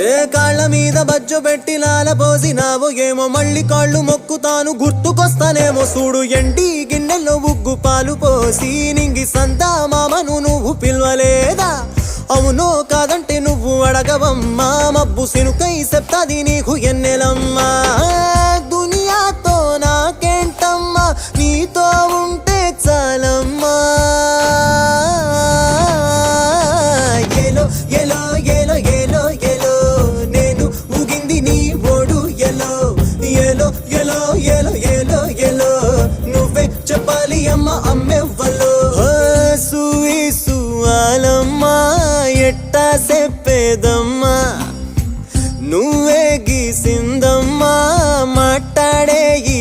ఏ కాళ్ళ మీద బజ్జు పెట్టి లాలపోసినావు ఏమో మళ్ళీ కాళ్ళు మొక్కుతాను గుర్తుకొస్తానేమో చూడు ఎండి గిన్నెల్లో ఉగ్గు పాలు పోసి నింగి సంతా మామను నువ్వు పిలవలేదా అవునో కాదంటే నువ్వు అడగవమ్మా మబ్బు సినుకై చెప్తాది నీకు ఎన్నెలమ్మా దునియాతో నాకేంటమ్మా నీతో ఉంటే చాలమ్మా ఏలో ఏలో ఏలో ఏలో ఏలో నేను ఊగింది నీ ఓడు ఎలో ఏలో ఏలో ఏలో ఏలో ఏలో నువ్వే చెప్పాలి అమ్మ అమ్మెవ్వలో సూయి సువాలమ్మా ఎట్టా చెప్పేదమ్మా నువ్వే గీసిందమ్మా మాట్లాడే ఈ